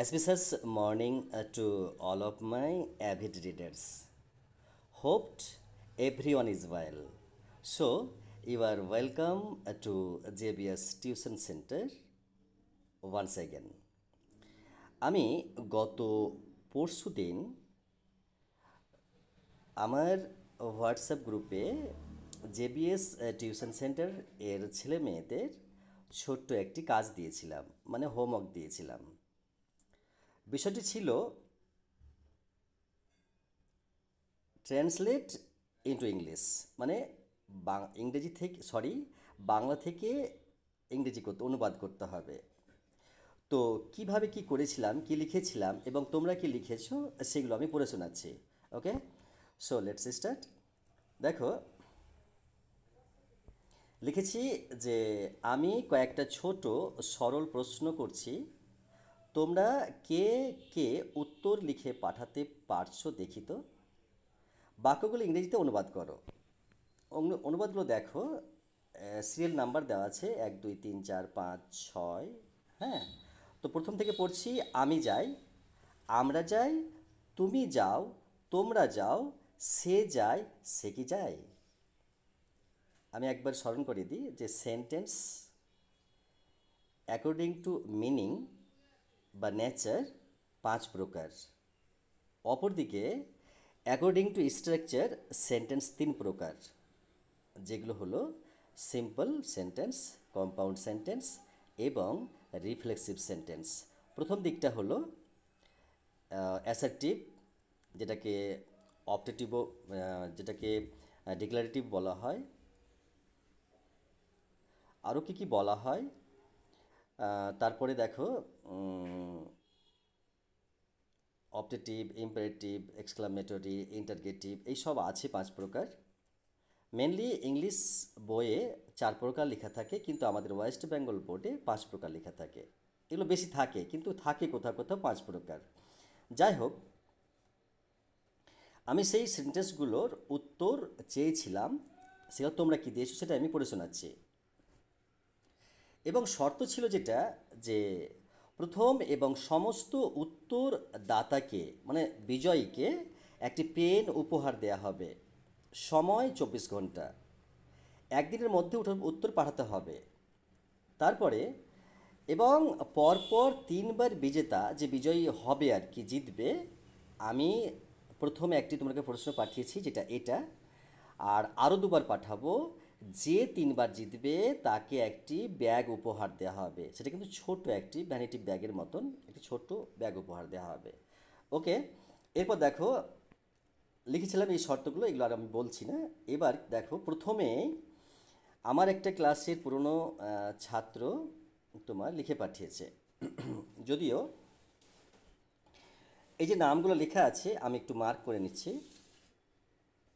Auspicious morning to all of my avid readers. Hoped everyone is well. So, you are welcome to JBS Tuition Center once again. আমি গত পরশুদিন আমার WhatsApp গ্রুপে JBS tuition centre এর ছেলে মেয়েদের ছোট্ট একটি কাজ দিয়েছিলাম, মানে হোমওয়ার্ক দিয়েছিলাম। বিষয়টি ছিল ট্রান্সলেট ইনটু ইংলিশ, মানে বাংলা থেকে ইংরেজি করতে অনুবাদ করতে হবে। তো কিভাবে কি করেছিলাম, কি লিখেছিলাম এবং তোমরা কি লিখেছো সেগুলো আমি পড়ে শোনাচ্ছি। ওকে, সো লেটস স্টার্ট। দেখো, লিখেছি যে আমি কয়েকটা ছোট সরল প্রশ্ন করছি, তোমরা কে কে উত্তর লিখে পাঠাতে পারছো দেখি তো। বাক্যগুলো ইংরেজিতে অনুবাদ করো। অনুবাদগুলো দেখো, সিরিয়াল নাম্বার দেওয়া আছে 1 2 3 4 5 6। হ্যাঁ, তো প্রথম থেকে পড়ছি। আমি যাই, আমরা যাই, তুমি যাও, তোমরা যাও, সে যায়, সে কি যায়। আমি একবার স্মরণ করে দিই যে সেন্টেন্স অ্যাকর্ডিং টু মিনিং বা নেচার 5 প্রকার। অপরদিকে অ্যাকর্ডিং টু স্ট্রাকচার সেন্টেন্স 3 প্রকার, যেগুলো হলো সিম্পল সেন্টেন্স, কম্পাউন্ড সেন্টেন্স এবং রিফ্লেক্সিভ সেন্টেন্স। প্রথম দিকটা হলো অ্যাসার্টিভ, যেটাকে অপটেটিভও, যেটাকে ডিক্লারেটিভ বলা হয়। আরও কি কি বলা হয়, তারপরে দেখো অপটেটিভ, ইম্পারেটিভ, এক্সক্লামেটরি, ইন্টারগেটিভ, এইসব আছে 5 প্রকার। মেনলি ইংলিশ বইয়ে 4 প্রকার লেখা থাকে, কিন্তু আমাদের ওয়েস্ট বেঙ্গল বোর্ডে 5 প্রকার লেখা থাকে। এগুলো বেশি থাকে, কিন্তু থাকে কোথাও কোথাও 5 প্রকার। যাই হোক, আমি সেই সেন্টেন্সগুলোর উত্তর চেয়েছিলাম, সেটা তোমরা কি দিয়েছো সেটা আমি পড়ে শোনাচ্ছি। এবং শর্ত ছিল যেটা, যে প্রথম এবং সমস্ত উত্তর দাতাকে, মানে বিজয়ীকে একটি পেন উপহার দেয়া হবে। সময় 24 ঘন্টা, একদিনের মধ্যে উত্তর পাঠাতে হবে। তারপরে এবং পরপর 3বার বিজেতা, যে বিজয়ী হবে আর কি, জিতবে। আমি প্রথমে একটি তোমাকে প্রশ্ন পাঠিয়েছি, যেটা এটা, আর আরও 2বার পাঠাবো। যে 3বার জিতবে তাকে একটি ব্যাগ উপহার দেওয়া হবে, সেটা কিন্তু ছোট একটি ভ্যানিটি ব্যাগের মতন একটি ছোট ব্যাগ উপহার দেওয়া হবে। ওকে, এরপর দেখো লিখেছিলাম এই শর্তগুলো, এগুলো আর আমি বলছি না। এবার দেখো, প্রথমে আমার একটা ক্লাসের পুরনো ছাত্র তোমার লিখে পাঠিয়েছে। যদিও এই যে নামগুলো লেখা আছে আমি একটু মার্ক করে নিচ্ছি।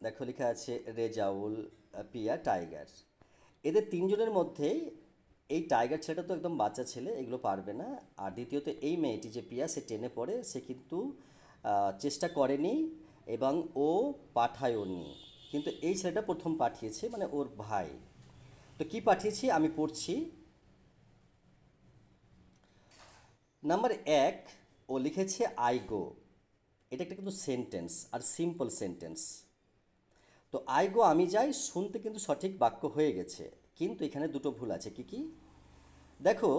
দেখো, লেখা আছে রেজাউল, পিয়া, টাইগার। এদের 3জনের মধ্যেই এই টাইগার ছেলেটা তো একদম বাচ্চা ছেলে, এগুলো পারবে না। আর দ্বিতীয়ত এই মেয়েটি যে পিয়া, সে 10-এ পড়ে, সে কিন্তু চেষ্টা করেনি এবং ও পাঠায়ওনি। কিন্তু এই ছেলেটা প্রথম পাঠিয়েছে, মানে ওর ভাই। তো কি পাঠিয়েছি আমি পড়ছি। নাম্বার 1, ও লিখেছে আই গো। এটা একটা কিন্তু সেন্টেন্স, আর সিম্পল সেন্টেন্স। তো আই গো, আমি যাই, শুনতে কিন্তু সঠিক বাক্য হয়ে গেছে, কিন্তু এখানে দুটো ভুল আছে। কি কি দেখো,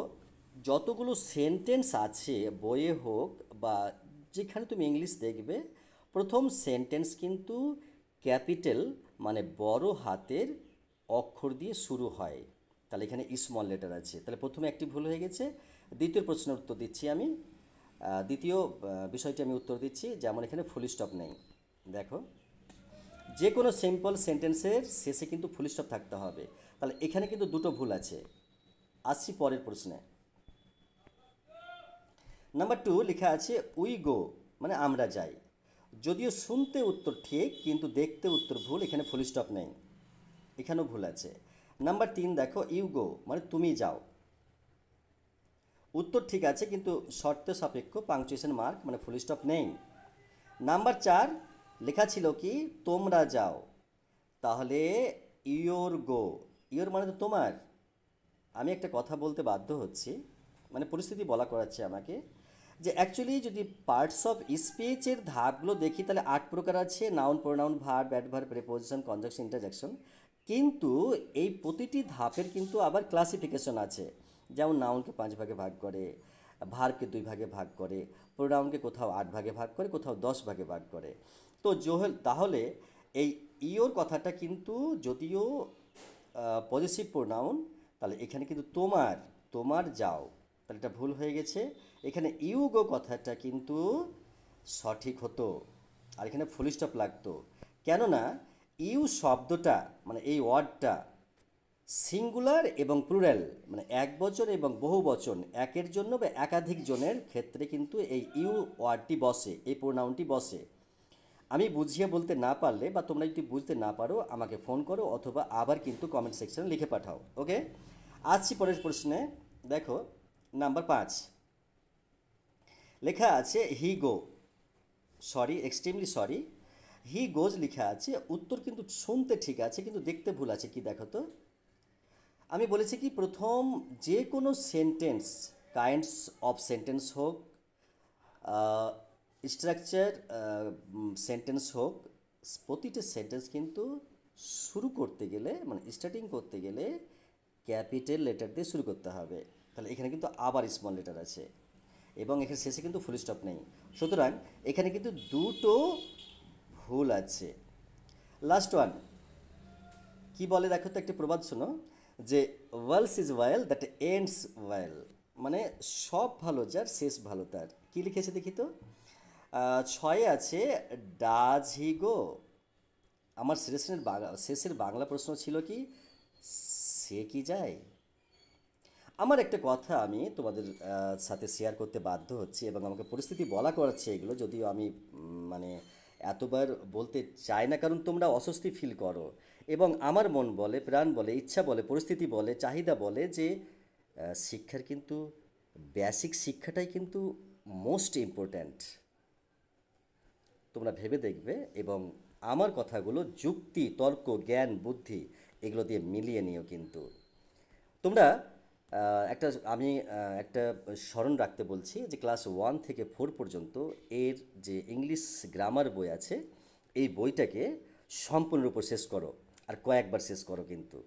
যতগুলো সেন্টেন্স আছে বইয়ে হোক বা যেখানে তুমি ইংলিশ দেখবে, প্রথম সেন্টেন্স কিন্তু ক্যাপিটাল, মানে বড় হাতের অক্ষর দিয়ে শুরু হয়। তাহলে এখানে স্মল লেটার আছে, তাহলে প্রথমে একটি ভুল হয়ে গেছে। দ্বিতীয় প্রশ্নের উত্তর দিচ্ছি আমি। দ্বিতীয় বিষয়টি আমি উত্তর দিচ্ছি, যেমন এখানে ফুল স্টপ নেই। দেখো, যে কোনো সিম্পল সেন্টেন্সের শেষে কিন্তু ফুল স্টপ থাকতে হবে, তাহলে এখানে কিন্তু দুটো ভুল আছে। আসছি পরের প্রশ্নে। নাম্বার 2, লেখা আছে উই গো, মানে আমরা যাই। যদিও শুনতে উত্তর ঠিক, কিন্তু দেখতে উত্তর ভুল, এখানে ফুল স্টপ নেই, এখানেও ভুল আছে। নাম্বার 3, দেখো ইউ গো, মানে তুমি যাও। উত্তর ঠিক আছে, কিন্তু শর্ত সাপেক্ষ পাংচুয়েশন মার্ক, মানে ফুল স্টপ নেই। নাম্বার 4, লেখা ছিল কি তোমরা যাও, তাহলে ইয়োর গো। ইয়োর মানে তো তোমার। আমি একটা কথা বলতে বাধ্য হচ্ছি, মানে পরিস্থিতি বলা করাচ্ছে আমাকে, যে অ্যাকচুয়ালি যদি পার্টস অফ স্পিচের ধাপগুলো দেখি তাহলে 8 প্রকার আছে: noun, pronoun, verb, adverb, preposition, conjunction, interjection. কিন্তু এই প্রতিটি ধাপের কিন্তু আবার ক্লাসিফিকেশন আছে। যেমন নাউনকে 5 ভাগে ভাগ করে, ভার্বকে 2 ভাগে ভাগ করে, প্রোনাউনকে কোথাও 8 ভাগে ভাগ করে, কোথাও 10 ভাগে ভাগ করে। তো তাহলে এই ইওর কথাটা কিন্তু যদিও পজিটিভ প্রোনাউন, তাহলে এখানে কিন্তু তোমার, তোমার যাও, তাহলে এটা ভুল হয়ে গেছে। এখানে ইউ গো কথাটা কিন্তু সঠিক হতো, আর এখানে ফুল স্টপ লাগতো। কেননা ইউ শব্দটা মানে এই ওয়ার্ডটা সিঙ্গুলার এবং প্লুরাল মানে এক বচন এবং বহু বচন, একের জন্য বা একাধিক জনের ক্ষেত্রে কিন্তু এই ইউ ওয়ার্ডটি বসে, এই প্রোনাউনটি বসে। আমি বুঝিয়ে বলতে না পারলে বা তোমরা যদি বুঝতে না পারো আমাকে ফোন করো, অথবা আবার কিন্তু কমেন্ট সেকশনে লিখে পাঠাও। ওকে, আসছি পরের প্রশ্নে। দেখো নাম্বার 5 লেখা আছে হি গো, সরি, এক্সট্রিমলি সরি, হি গোজ লেখা আছে। উত্তর কিন্তু শুনতে ঠিক আছে কিন্তু দেখতে ভুল আছে। কি দেখো তো, আমি বলেছি কি প্রথম যে কোনো সেন্টেন্স, কাইন্ডস অফ সেন্টেন্স হোক, স্ট্রাকচার সেন্টেন্স হোক, প্রতিটা সেন্টেন্স কিন্তু শুরু করতে গেলে মানে স্টার্টিং করতে গেলে ক্যাপিটাল লেটার দিয়ে শুরু করতে হবে। তাহলে এখানে কিন্তু আবার স্মল লেটার আছে এবং এখানে শেষে কিন্তু ফুল স্টপ নেই। সুতরাং এখানে কিন্তু দুটো ভুল আছে। লাস্ট ওয়ান কি বলে দেখো তো, একটা প্রবাদ শোনো যে wells is well that ends well, মানে সব ভালো যার শেষ ভালো তার। কি লিখেছে দেখি তো, 6 আছে ডাজ হি গো। আমার শেষের বাংলা প্রশ্ন ছিল কি, সে কি যায়। আমার একটা কথা আমি তোমাদের সাথে শেয়ার করতে বাধ্য হচ্ছি এবং আমাকে পরিস্থিতি বলা করাচ্ছে এগুলো, যদিও আমি মানে এতবার বলতে চাই না, কারণ তোমরা অস্বস্তি ফিল করো এবং আমার মন বলে, প্রাণ বলে, ইচ্ছা বলে, পরিস্থিতি বলে, চাহিদা বলে যে শিক্ষার কিন্তু বেসিক শিক্ষাটাই কিন্তু মোস্ট ইম্পর্ট্যান্ট। তোমরা ভেবে দেখবে এবং আমার কথাগুলো যুক্তি, তর্ক, জ্ঞান, বুদ্ধি এগুলো দিয়ে মিলিয়ে নিও। কিন্তু তোমরা একটা স্মরণ রাখতে বলছি যে ক্লাস 1 থেকে 4 পর্যন্ত এর যে ইংলিশ গ্রামার বই আছে, এই বইটাকে সম্পূর্ণরূপে শেষ করো, আর কয়েকবার শেষ করো কিন্তু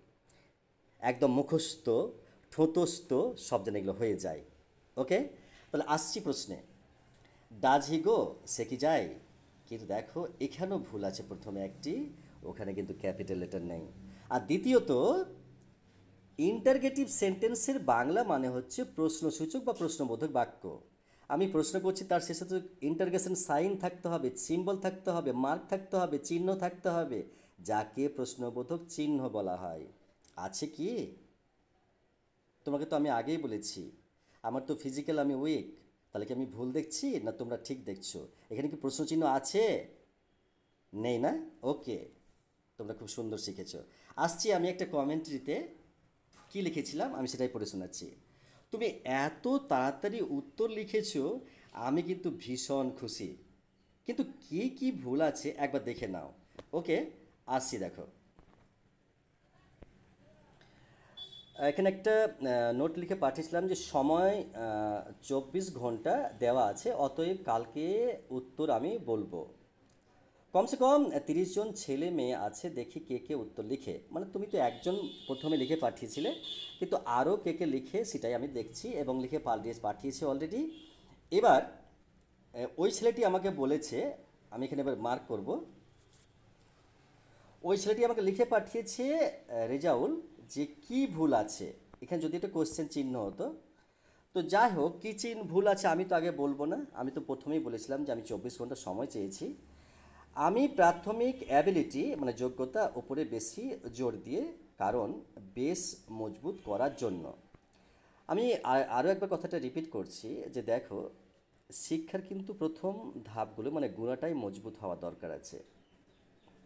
একদম মুখস্থ ঠোঁটস্থ সব যেন এগুলো হয়ে যায়। ওকে, তাহলে আসছি প্রশ্নে। ডাজ হি গো, সে কি যায়। কিন্তু দেখো এখানেও ভুল আছে, প্রথমে একটি, ওখানে কিন্তু ক্যাপিটাল লেটার নেই। আর দ্বিতীয়ত ইন্টারগেটিভ সেন্টেন্সের বাংলা মানে হচ্ছে প্রশ্নসূচক বা প্রশ্নবোধক বাক্য। আমি প্রশ্ন করছি, তার শেষে তো ইন্টারগেশন সাইন থাকতে হবে, সিম্বল থাকতে হবে, মার্ক থাকতে হবে, চিহ্ন থাকতে হবে, যাকে প্রশ্নবোধক চিহ্ন বলা হয়। আছে কি? তোমাকে তো আমি আগেই বলেছি আমার তো ফিজিক্যাল আমি উইক। তাহলে কি আমি ভুল দেখছি না তোমরা ঠিক দেখছো? এখানে কি প্রশ্নচিহ্ন আছে? নেই না? ওকে, তোমরা খুব সুন্দর শিখেছো। আসছি আমি একটা কমেন্ট্রিতে কি লিখেছিলাম আমি সেটাই পড়ে শোনাচ্ছি। তুমি এত তাড়াতাড়ি উত্তর লিখেছো, আমি কিন্তু ভীষণ খুশি। কিন্তু কি কি ভুল আছে একবার দেখে নাও। ওকে, আসছি দেখো। এখানে একটা নোট লিখে পাঠিয়েছিলাম যে সময় 24 ঘন্টা দেওয়া আছে, অতএব কালকে উত্তর আমি বলবো। কমসে কম 30 জন ছেলে মেয়ে আছে, দেখি কে কে উত্তর লিখে। মানে তুমি তো একজন প্রথমে লিখে পাঠিয়েছিলে, কিন্তু আরও কে কে লিখে সেটাই আমি দেখছি এবং লিখে পাঠিয়েছে অলরেডি। এবার ওই ছেলেটি আমাকে বলেছে, আমি এখানে এবার মার্ক করব, ওই ছেলেটি আমাকে লিখে পাঠিয়েছে রেজাউল, যে কি ভুল আছে এখানে। যদি একটা কোশ্চেন চিহ্ন হতো তো যাই হোক, কী চিহ্ন ভুল আছে আমি তো আগে বলবো না। আমি তো প্রথমেই বলেছিলাম যে আমি 24 ঘন্টা সময় চেয়েছি। আমি প্রাথমিক অ্যাবিলিটি মানে যোগ্যতা উপরে বেশি জোর দিয়ে, কারণ বেস মজবুত করার জন্য। আমি আরও একবার কথাটা রিপিট করছি যে দেখো, শিক্ষার কিন্তু প্রথম ধাপগুলো মানে গুণাটাই মজবুত হওয়া দরকার আছে।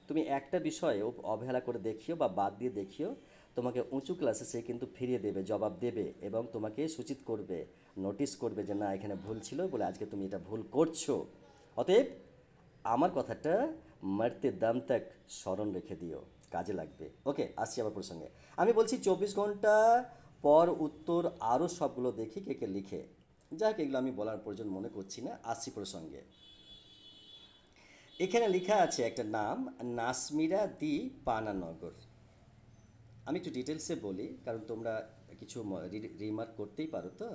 তুমি একটা বিষয়ে অবহেলা করে দেখিও বা বাদ দিয়ে দেখিও, তোমাকে উঁচু ক্লাসে সে কিন্তু ফিরিয়ে দেবে, জবাব দেবে এবং তোমাকে সূচিত করবে, নোটিশ করবে যে না এখানে ভুল ছিল বলে আজকে তুমি এটা ভুল করছো। অতএব আমার কথাটা মারতে দাম তাক স্মরণ রেখে দিও, কাজে লাগবে। ওকে, আসছি আবার প্রসঙ্গে। আমি বলছি 24 ঘন্টা পর উত্তর আরও সবগুলো দেখি কে কে লিখে। যাক, এগুলো আমি বলার প্রয়োজন মনে করছি না, আসছি প্রসঙ্গে। এখানে লেখা আছে একটা নাম, নাসমিরা দি পানানগর। আমি একটু ডিটেলসে বলি, কারণ তোমরা কিছু রিমার্ক করতেই পারো। তো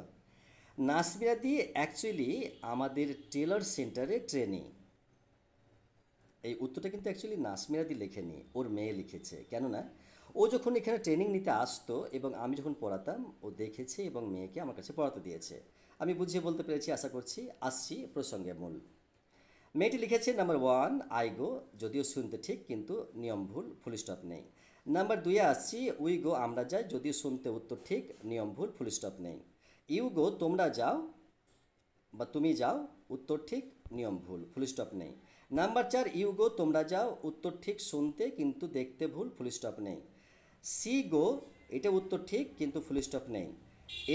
নাসমিরা দি অ্যাকচুয়ালি আমাদের টেলর সেন্টারে ট্রেনিং। এই উত্তরটা কিন্তু অ্যাকচুয়ালি নাসমিরাদি লেখেনি, ওর মেয়ে লিখেছে। কেননা ও যখন এখানে ট্রেনিং নিতে আসতো এবং আমি যখন পড়াতাম, ও দেখেছে এবং মেয়েকে আমার কাছে পড়াতে দিয়েছে। আমি বুঝিয়ে বলতে পেরেছি আশা করছি। আসছি প্রসঙ্গে মূল। মেয়েটি লিখেছে নাম্বার ওয়ান, আই গো, যদিও শুনতে ঠিক কিন্তু নিয়ম ভুল, ফুল স্টপ নেই। নাম্বার দুইয়ে আসছি, উই গো, আমরা যাই, যদিও শুনতে উত্তর ঠিক, নিয়ম ভুল, ফুল স্টপ নেই। ইউ গো, তোমরা যাও বা তুমি যাও, উত্তর ঠিক, নিয়ম ভুল, ফুল স্টপ নেই। নাম্বার চার, ইউ গো, তোমরা যাও, উত্তর ঠিক শুনতে কিন্তু দেখতে ভুল, ফুল স্টপ নেই। সি গো, এটা উত্তর ঠিক কিন্তু ফুল স্টপ নেই।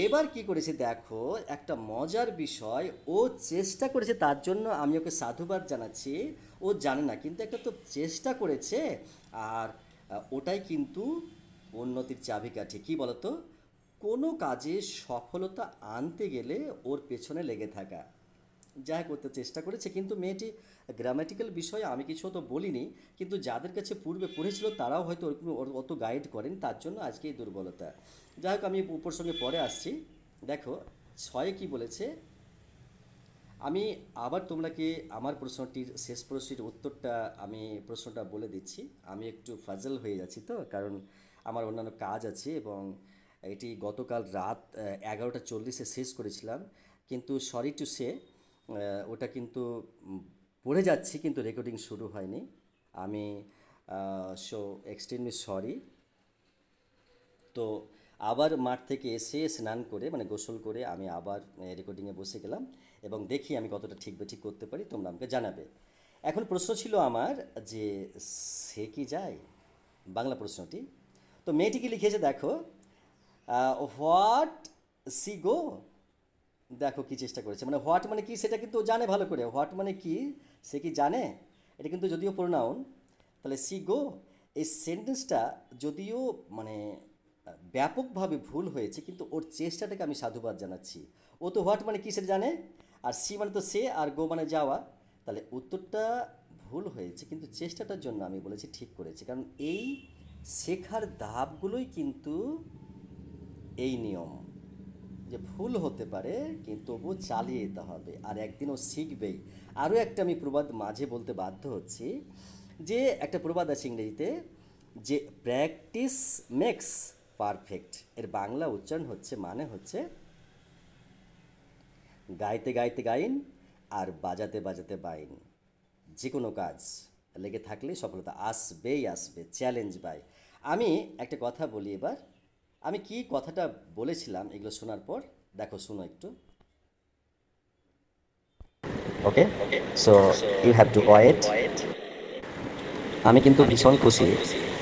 এবার কি করেছে দেখো, একটা মজার বিষয়, ও চেষ্টা করেছে, তার জন্য আমি ওকে সাধুবাদ জানাচ্ছি। ও জানে না কিন্তু একটা তো চেষ্টা করেছে। আর ওটাই কিন্তু উন্নতির চাবিকাঠি। কি বলতো, কোনো কাজে সফলতা আনতে গেলে ওর পেছনে লেগে থাকা। যাই করতে চেষ্টা করেছে, কিন্তু মেয়েটি গ্রামাটিক্যাল বিষয়ে আমি কিছু তো বলিনি, কিন্তু যাদের কাছে পূর্বে পড়েছিল তারাও হয়তো ওরকম অত গাইড করেন, তার জন্য আজকে এই দুর্বলতা। যাই হোক, আমি উপর সঙ্গে পরে আসছি। দেখো, ছয়ে কি বলেছে, আমি আবার তোমরাকে আমার প্রশ্নটির শেষ প্রশ্নটির উত্তরটা আমি প্রশ্নটা বলে দিচ্ছি। আমি একটু ফাজল হয়ে যাচ্ছি, তো কারণ আমার অন্যান্য কাজ আছে এবং এটি গতকাল রাত 11:40 শেষ করেছিলাম। কিন্তু সরি টু সে, ওটা কিন্তু পড়ে যাচ্ছি কিন্তু রেকর্ডিং শুরু হয়নি। আমি সো এক্সট্রিমলি সরি। তো আবার মাঠ থেকে এসে স্নান করে মানে গোসল করে আমি আবার রেকর্ডিংয়ে বসে গেলাম এবং দেখি আমি কতটা ঠিক বেঠিক করতে পারি, তোমরা আমাকে জানাবে। এখন প্রশ্ন ছিল আমার যে সে কি যায়, বাংলা প্রশ্নটি। তো মেয়েটি কি লিখেছে দেখো, হোয়াট সি গো। দেখো কি চেষ্টা করেছে, মানে হোয়াট মানে কি সেটা কিন্তু ও জানে ভালো করে, হোয়াট মানে কি সে কি জানে। এটা কিন্তু যদিও প্রোনাউন, তাহলে সি গো, এই সেন্টেন্সটা যদিও মানে ব্যাপকভাবে ভুল হয়েছে, কিন্তু ওর চেষ্টাটাকে আমি সাধুবাদ জানাচ্ছি। ও তো হোয়াট মানে কি সেটা জানে, আর সি মানে তো সে, আর গো মানে যাওয়া। তাহলে উত্তরটা ভুল হয়েছে, কিন্তু চেষ্টাটার জন্য আমি বলেছি ঠিক করেছে, কারণ এই শেখার ধাপগুলোই কিন্তু এই নিয়ম, যে ভুল হতে পারে কিন্তু তবুও চালিয়ে যেতে হবে, আর একদিন ও শিখবেই। আরও একটা আমি প্রবাদ মাঝে বলতে বাধ্য হচ্ছি, যে একটা প্রবাদ আছে ইংরেজিতে, যে প্র্যাকটিস মেক্স পারফেক্ট। এর বাংলা উচ্চারণ হচ্ছে, মানে হচ্ছে, গাইতে গাইতে গাইন আর বাজাতে বাজাতে বাইন। যে কোনো কাজ লেগে থাকলে সফলতা আসবেই আসবে, চ্যালেঞ্জ বাই। আমি একটা কথা বলি এবার, আমি কি কথাটা বলেছিলাম এগুলো শোনার পর দেখো, শুনো একটু। Okay, so you have to wait. আমি কিন্তু ভীষণ খুশি,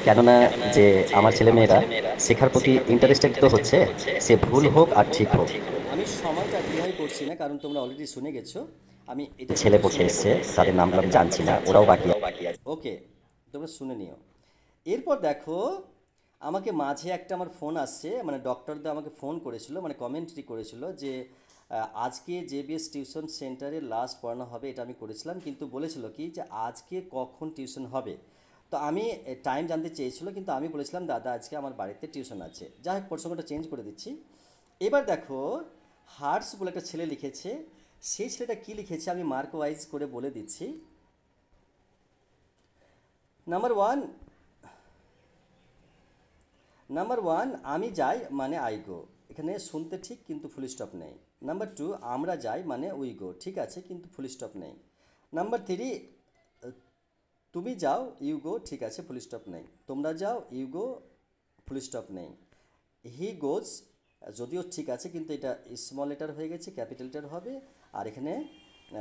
কেননা যে আমার ছেলেমেয়েরা শেখার প্রতি ইন্টারেস্টেড তো হচ্ছে, সে ভুল হোক আর ঠিক হোক। আমি সময়টা দীর্ঘায়িত করছি না, কারণ তোমরা অলরেডি শুনে গেছো। আমি এটা ছেলে একটু বসে শুনে, এসছে, তাদের নামগুলো আমি জানছি না, ওরাও বাকি আছে। ওকে, তোমরা শুনে নিও। এরপর দেখো, আমাকে মাঝে একটা আমার ফোন আসছে, মানে ডক্টরদা আমাকে ফোন করেছিল, মানে কমেন্টরি করেছিল যে আজকে জেবিএস টিউশন সেন্টারে লাস্ট পড়ানো হবে। এটা আমি করেছিলাম, কিন্তু বলেছিল কি যে আজকে কখন টিউশন হবে। তো আমি টাইম জানতে চেয়েছিল, কিন্তু আমি বলেছিলাম দাদা আজকে আমার বাড়িতে টিউশন আছে। যাই হোক, প্রসঙ্গটা চেঞ্জ করে দিচ্ছি। এবার দেখো, হার্টস বলে একটা ছেলে লিখেছে। সেই ছেলেটা কি লিখেছে আমি মার্ক ওয়াইজ করে বলে দিচ্ছি। নাম্বার ওয়ান, আমি যাই মানে আই গো, এখানে শুনতে ঠিক কিন্তু ফুল স্টপ নেই। নাম্বার টু, আমরা যাই মানে উই গো, ঠিক আছে কিন্তু ফুল স্টপ নেই। নাম্বার থ্রি, তুমি যাও ইউ গো, ঠিক আছে ফুল স্টপ নেই। তোমরা যাও ইউ গো, ফুল স্টপ নেই। হি গোজ, যদিও ঠিক আছে কিন্তু এটা স্মল লেটার হয়ে গেছে, ক্যাপিটাল লেটার হবে, আর এখানে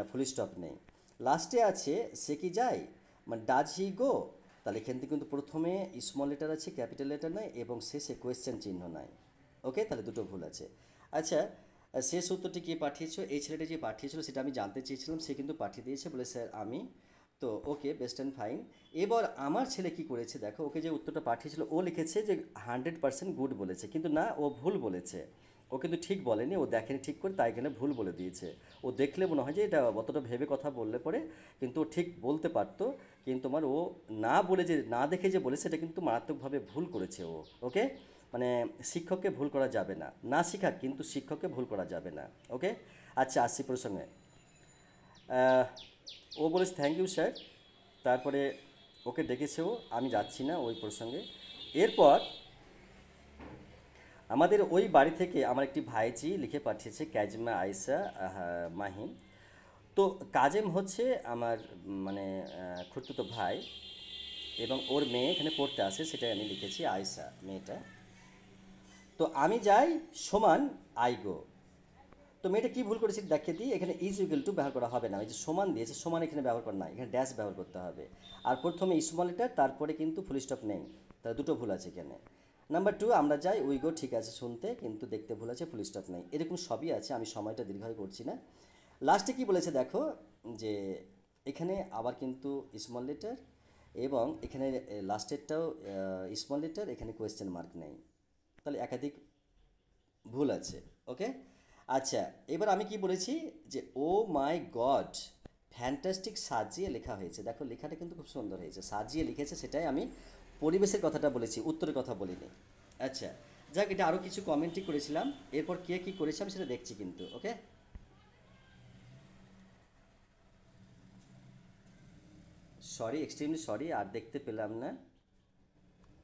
ফুল স্টপ নেই। লাস্টে আছে সে কি যায়, মানে ডাজ হি গো, তাহলে এখান থেকে কিন্তু প্রথমে স্মল লেটার আছে, ক্যাপিটাল লেটার নয়, এবং শেষে কোয়েশ্চেন চিহ্ন নাই। ওকে, তাহলে দুটো ভুল আছে। আচ্ছা, শেষ উত্তরটি কে পাঠিয়েছো, এই ছেলেটা যে পাঠিয়েছিল সেটা আমি জানতে চেয়েছিলাম, সে কিন্তু পাঠিয়ে দিয়েছে, বলে স্যার আমি। তো ওকে, বেস্ট অ্যান্ড ফাইন। এবার আমার ছেলে কি করেছে দেখো, ওকে যে উত্তরটা পাঠিয়েছিল ও লিখেছে যে 100% গুড বলেছে, কিন্তু না, ও ভুল বলেছে। ও কিন্তু ঠিক বলেনি, ও দেখেনি ঠিক করে, তাই এখানে ভুল বলে দিয়েছে। ও দেখলে মনে হয় যে এটা অতটা ভেবে কথা বললে পরে কিন্তু ও ঠিক বলতে পারতো, কিন্তু তোমার ও না বলে যে না দেখে যে বলেছে, সেটা কিন্তু মারাত্মকভাবে ভুল করেছে ও। ওকে, মানে শিক্ষককে ভুল করা যাবে না, না শিখাক কিন্তু শিক্ষককে ভুল করা যাবে না। ওকে, আচ্ছা আসছি প্রসঙ্গে। আহ, ও বলেছে থ্যাংক ইউ স্যার, তারপরে ওকে ডেকেছেও, আমি যাচ্ছি না ওই প্রসঙ্গে। এরপর আমাদের ওই বাড়ি থেকে আমার একটি ভাইজি লিখে পাঠিয়েছে, ক্যাজমা আয়সা মাহিম। তো কাজেম হচ্ছে আমার মানে খুড়তুতো ভাই, এবং ওর মেয়ে এখানে পড়তে আসে, সেটাই আমি লিখেছি আয়সা মেয়েটা। তো আমি যাই সমান আইগো। তো মেয়েটা কি ভুল করেছে দেখিয়ে দিই, এখানে ইজ ইকুয়াল টু ব্যবহার করা হবে না, ওই যে সমান দিয়েছে, সমান এখানে ব্যবহার করা না, এখানে ড্যাশ ব্যবহার করতে হবে। আর প্রথমে স্মল লেটার, তারপরে কিন্তু ফুল স্টপ নেই, তাহলে দুটো ভুল আছে এখানে। নাম্বার টু, আমরা যাই উইগো, ঠিক আছে শুনতে, কিন্তু দেখতে ভুল আছে, ফুল স্টপ নেই, এরকম সবই আছে, আমি সময়টা দীর্ঘায়ু করছি না। লাস্টে কি বলেছে দেখো, যে এখানে আবার কিন্তু স্মল লেটার, এবং এখানে লাস্টেরটাও স্মল লেটার, এখানে কোয়েশ্চেন মার্ক নেই, তাহলে একাধিক ভুল আছে। ওকে, আচ্ছা এবার আমি কি বলেছি, যে ও মাই গড ফ্যান্টাস্টিক সাজিয়ে লেখা হয়েছে, দেখো লেখাটা কিন্তু খুব সুন্দর হয়েছে, সাজিয়ে লিখেছে, সেটাই আমি পরিবেশের কথাটা বলেছি, উত্তরের কথা বলিনি। আচ্ছা, যাক, এটা আরও কিছু কমেন্টই করেছিলাম, এরপর কে কী করেছে আমি সেটা দেখছি কিন্তু। ওকে, সরি, এক্সট্রিমলি সরি, আর দেখতে পেলাম না।